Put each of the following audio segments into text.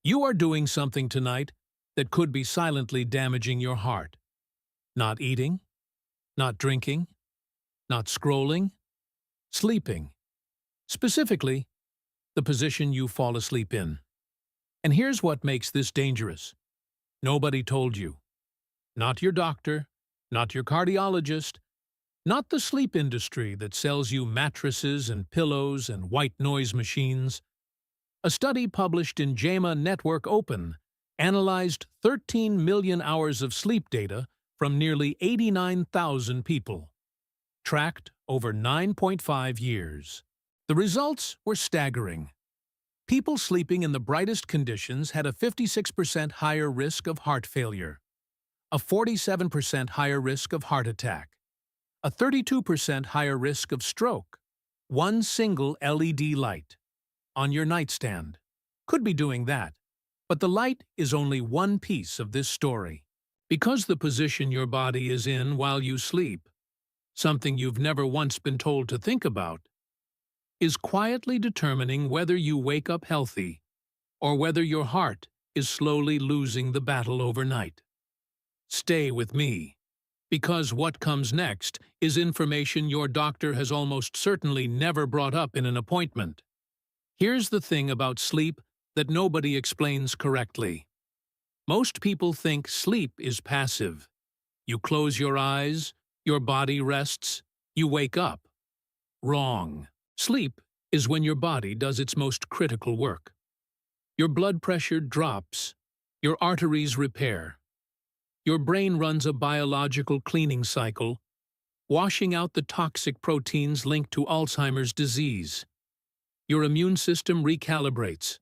You are doing something tonight that could be silently damaging your heart. Not eating, not drinking, not scrolling, sleeping. Specifically, the position you fall asleep in. And here's what makes this dangerous. Nobody told you. Not your doctor, not your cardiologist, not the sleep industry that sells you mattresses and pillows and white noise machines. A study published in JAMA Network Open analyzed 13 million hours of sleep data from nearly 89,000 people, tracked over 9.5 years. The results were staggering. People sleeping in the brightest conditions had a 56% higher risk of heart failure, a 47% higher risk of heart attack, a 32% higher risk of stroke. One single LED light on your nightstand could be doing that, but the light is only one piece of this story. Because the position your body is in while you sleep, something you've never once been told to think about, is quietly determining whether you wake up healthy or whether your heart is slowly losing the battle overnight. Stay with me, because what comes next is information your doctor has almost certainly never brought up in an appointment. Here's the thing about sleep that nobody explains correctly. Most people think sleep is passive. You close your eyes, your body rests, you wake up. Wrong. Sleep is when your body does its most critical work. Your blood pressure drops, your arteries repair. Your brain runs a biological cleaning cycle, washing out the toxic proteins linked to Alzheimer's disease. Your immune system recalibrates.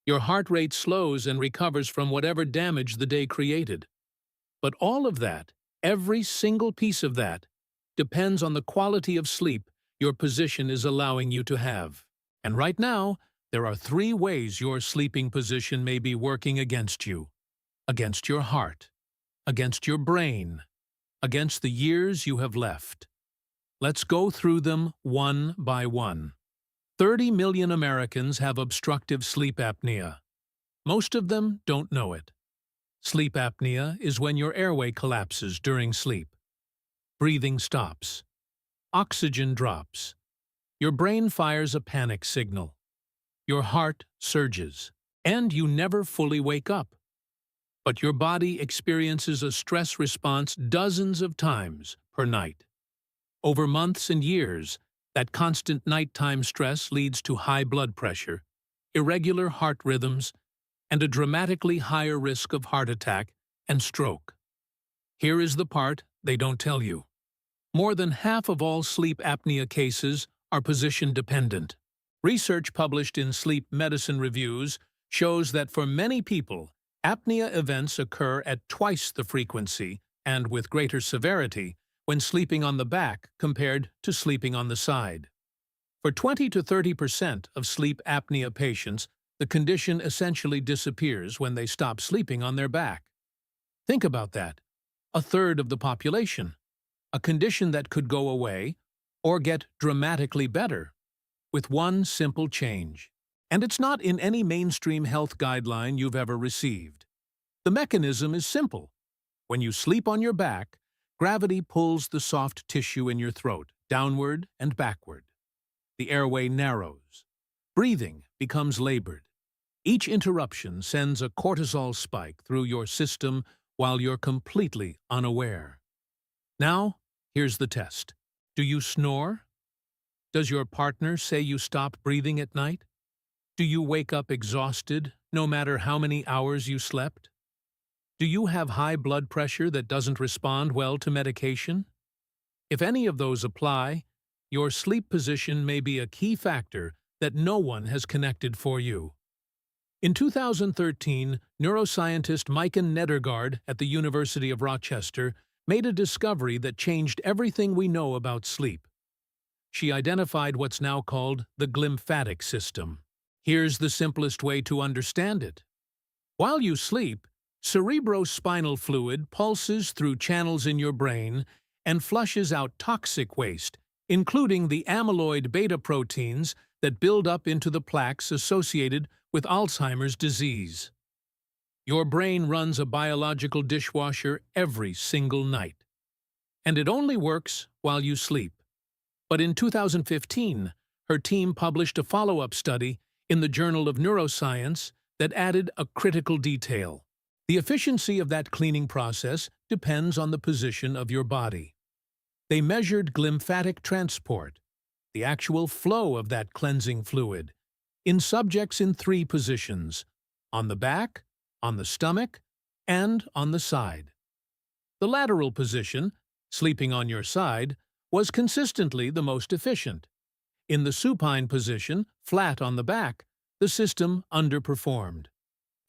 Your heart rate slows and recovers from whatever damage the day created. But all of that, every single piece of that, depends on the quality of sleep your position is allowing you to have. And right now, there are 3 ways your sleeping position may be working against you. Against your heart, against your brain, against the years you have left. Let's go through them one by one. 30 million Americans have obstructive sleep apnea. Most of them don't know it. Sleep apnea is when your airway collapses during sleep. Breathing stops. Oxygen drops. Your brain fires a panic signal. Your heart surges, and you never fully wake up. But your body experiences a stress response dozens of times per night. Over months and years, that constant nighttime stress leads to high blood pressure, irregular heart rhythms, and a dramatically higher risk of heart attack and stroke. Here is the part they don't tell you. More than half of all sleep apnea cases are position-dependent. Research published in Sleep Medicine Reviews shows that for many people, apnea events occur at twice the frequency and with greater severity when sleeping on the back compared to sleeping on the side. For 20 to 30% of sleep apnea patients, the condition essentially disappears when they stop sleeping on their back. Think about that. A third of the population. A condition that could go away or get dramatically better with one simple change. And it's not in any mainstream health guideline you've ever received. The mechanism is simple. When you sleep on your back, gravity pulls the soft tissue in your throat downward and backward. The airway narrows. Breathing becomes labored. Each interruption sends a cortisol spike through your system while you're completely unaware. Now, here's the test. Do you snore? Does your partner say you stop breathing at night? Do you wake up exhausted, no matter how many hours you slept? Do you have high blood pressure that doesn't respond well to medication? If any of those apply, your sleep position may be a key factor that no one has connected for you. In 2013, neuroscientist Maiken Nedergaard at the University of Rochester made a discovery that changed everything we know about sleep. She identified what's now called the glymphatic system. Here's the simplest way to understand it. While you sleep, cerebrospinal fluid pulses through channels in your brain and flushes out toxic waste, including the amyloid beta proteins that build up into the plaques associated with Alzheimer's disease. Your brain runs a biological dishwasher every single night. And it only works while you sleep. But in 2015, her team published a follow-up study in the Journal of Neuroscience that added a critical detail. The efficiency of that cleaning process depends on the position of your body. They measured glymphatic transport, the actual flow of that cleansing fluid, in subjects in 3 positions: on the back, on the stomach, and on the side. The lateral position, sleeping on your side, was consistently the most efficient. In the supine position, flat on the back, the system underperformed.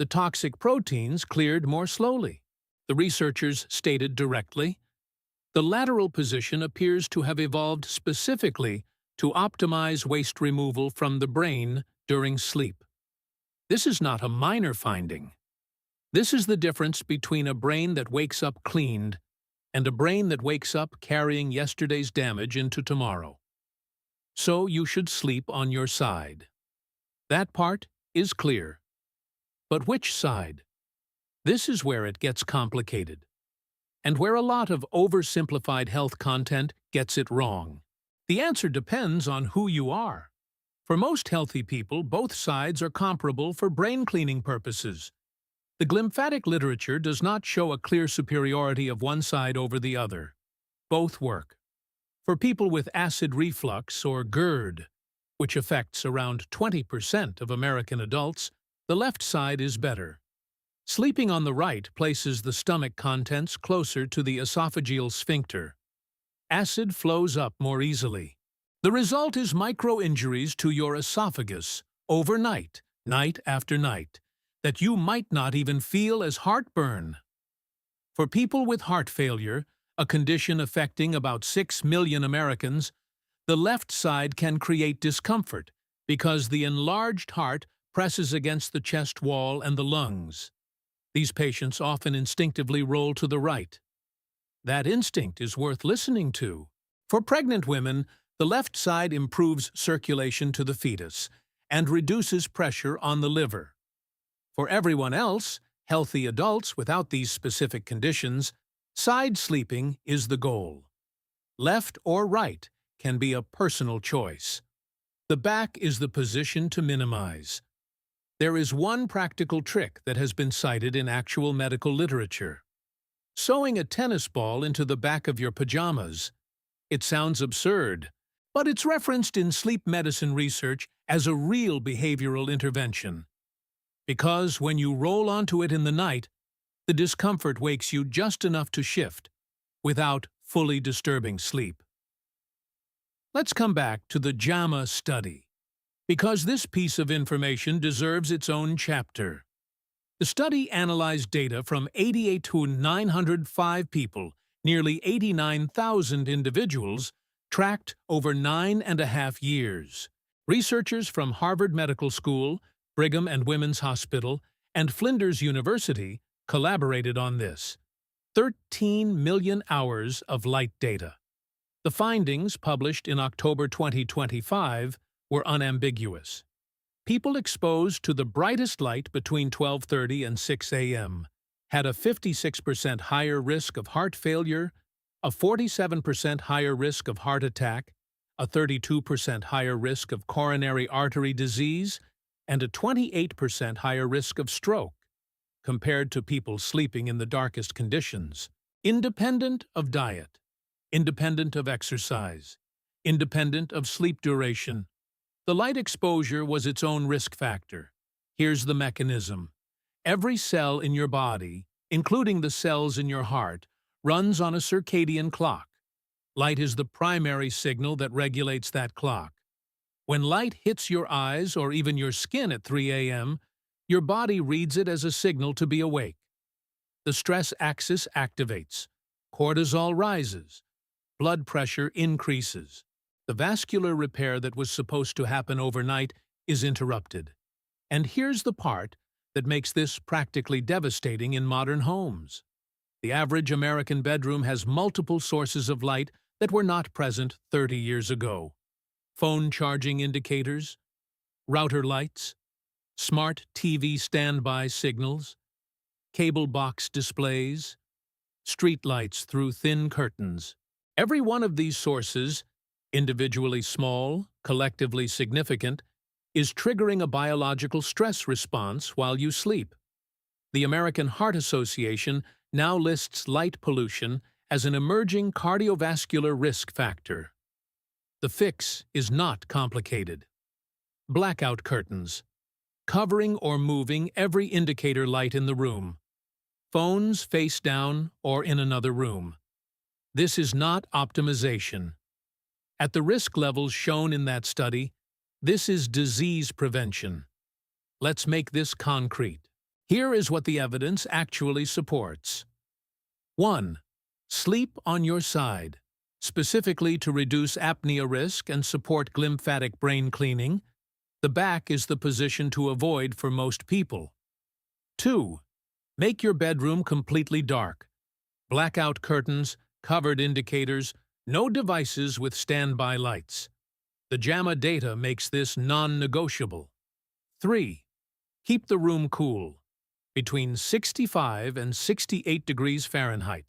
The toxic proteins cleared more slowly. The researchers stated directly, "The lateral position appears to have evolved specifically to optimize waste removal from the brain during sleep." This is not a minor finding. This is the difference between a brain that wakes up cleaned and a brain that wakes up carrying yesterday's damage into tomorrow. So you should sleep on your side. That part is clear. But which side? This is where it gets complicated, and where a lot of oversimplified health content gets it wrong. The answer depends on who you are. For most healthy people, both sides are comparable for brain cleaning purposes. The glymphatic literature does not show a clear superiority of one side over the other. Both work. For people with acid reflux or GERD, which affects around 20% of American adults, the left side is better. Sleeping on the right places the stomach contents closer to the esophageal sphincter. Acid flows up more easily. The result is micro-injuries to your esophagus overnight, night after night, that you might not even feel as heartburn. For people with heart failure, a condition affecting about 6 million Americans, the left side can create discomfort because the enlarged heart presses against the chest wall and the lungs. These patients often instinctively roll to the right. That instinct is worth listening to. For pregnant women, the left side improves circulation to the fetus and reduces pressure on the liver. For everyone else, healthy adults without these specific conditions, side sleeping is the goal. Left or right can be a personal choice. The back is the position to minimize. There is one practical trick that has been cited in actual medical literature: sewing a tennis ball into the back of your pajamas. It sounds absurd, but it's referenced in sleep medicine research as a real behavioral intervention. Because when you roll onto it in the night, the discomfort wakes you just enough to shift, without fully disturbing sleep. Let's come back to the JAMA study, because this piece of information deserves its own chapter. The study analyzed data from 88 to 905 people, nearly 89,000 individuals, tracked over 9.5 years. Researchers from Harvard Medical School, Brigham and Women's Hospital, and Flinders University collaborated on this. 13 million hours of light data. The findings, published in October 2025, were unambiguous. People exposed to the brightest light between 12:30 and 6 a.m. had a 56% higher risk of heart failure, a 47% higher risk of heart attack, a 32% higher risk of coronary artery disease, and a 28% higher risk of stroke, compared to people sleeping in the darkest conditions, independent of diet, independent of exercise, independent of sleep duration. The light exposure was its own risk factor. Here's the mechanism. Every cell in your body, including the cells in your heart, runs on a circadian clock. Light is the primary signal that regulates that clock. When light hits your eyes or even your skin at 3 a.m., your body reads it as a signal to be awake. The stress axis activates. Cortisol rises. Blood pressure increases. The vascular repair that was supposed to happen overnight is interrupted. And here's the part that makes this practically devastating in modern homes. The average American bedroom has multiple sources of light that were not present 30 years ago. Phone charging indicators, router lights, smart TV standby signals, cable box displays, streetlights through thin curtains. Every one of these sources, individually small, collectively significant, is triggering a biological stress response while you sleep. The American Heart Association now lists light pollution as an emerging cardiovascular risk factor. The fix is not complicated. Blackout curtains, covering or moving every indicator light in the room. Phones face down or in another room. This is not optimization. At the risk levels shown in that study, this is disease prevention. Let's make this concrete. Here is what the evidence actually supports. 1. Sleep on your side. Specifically to reduce apnea risk and support glymphatic brain cleaning, the back is the position to avoid for most people. 2. Make your bedroom completely dark. Blackout curtains, covered indicators, no devices with standby lights. The JAMA data makes this non-negotiable. 3. Keep the room cool, between 65 and 68 degrees Fahrenheit.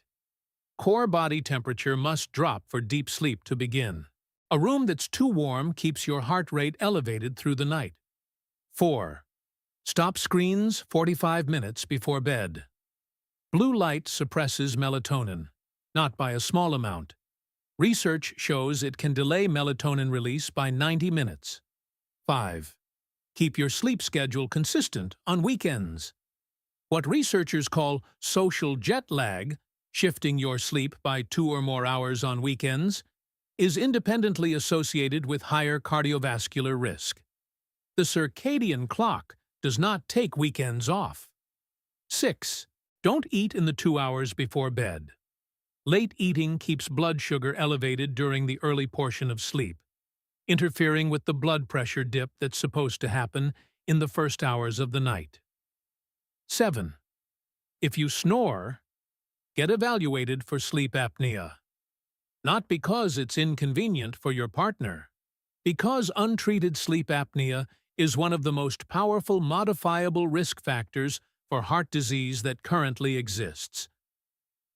Core body temperature must drop for deep sleep to begin. A room that's too warm keeps your heart rate elevated through the night. 4. Stop screens 45 minutes before bed. Blue light suppresses melatonin, not by a small amount. Research shows it can delay melatonin release by 90 minutes. 5. Keep your sleep schedule consistent on weekends. What researchers call social jet lag, shifting your sleep by 2 or more hours on weekends, is independently associated with higher cardiovascular risk. The circadian clock does not take weekends off. 6. Don't eat in the 2 hours before bed. Late eating keeps blood sugar elevated during the early portion of sleep, interfering with the blood pressure dip that's supposed to happen in the first hours of the night. 7. If you snore, get evaluated for sleep apnea. Not because it's inconvenient for your partner, because untreated sleep apnea is one of the most powerful modifiable risk factors for heart disease that currently exists.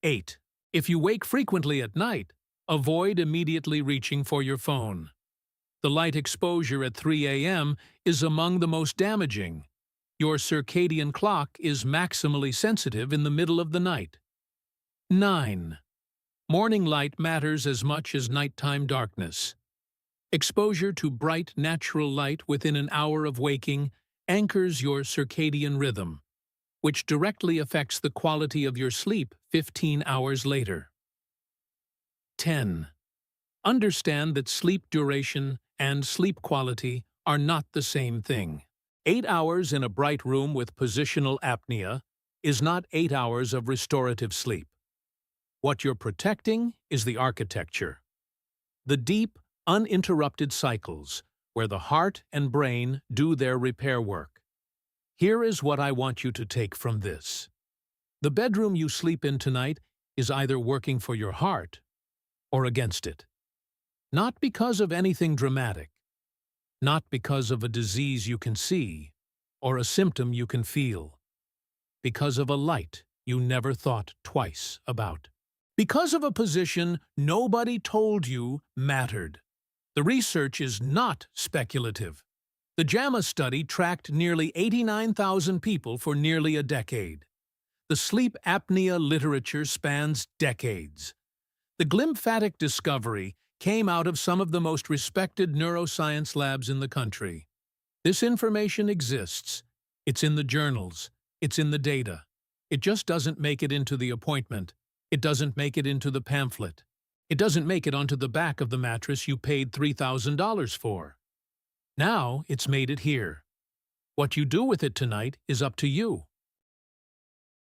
8. If you wake frequently at night, avoid immediately reaching for your phone. The light exposure at 3 a.m. is among the most damaging. Your circadian clock is maximally sensitive in the middle of the night. 9. Morning light matters as much as nighttime darkness. Exposure to bright natural light within an hour of waking anchors your circadian rhythm, which directly affects the quality of your sleep 15 hours later. 10. Understand that sleep duration and sleep quality are not the same thing. 8 hours in a bright room with positional apnea is not 8 hours of restorative sleep. What you're protecting is the architecture. The deep, uninterrupted cycles where the heart and brain do their repair work. Here is what I want you to take from this. The bedroom you sleep in tonight is either working for your heart or against it. Not because of anything dramatic, not because of a disease you can see or a symptom you can feel, because of a light you never thought twice about. Because of a position nobody told you mattered. The research is not speculative. The JAMA study tracked nearly 89,000 people for nearly a decade. The sleep apnea literature spans decades. The Glymphatic discovery came out of some of the most respected neuroscience labs in the country. This information exists. It's in the journals. It's in the data. It just doesn't make it into the appointment. It doesn't make it into the pamphlet. It doesn't make it onto the back of the mattress you paid $3,000 for. Now it's made it here. What you do with it tonight is up to you.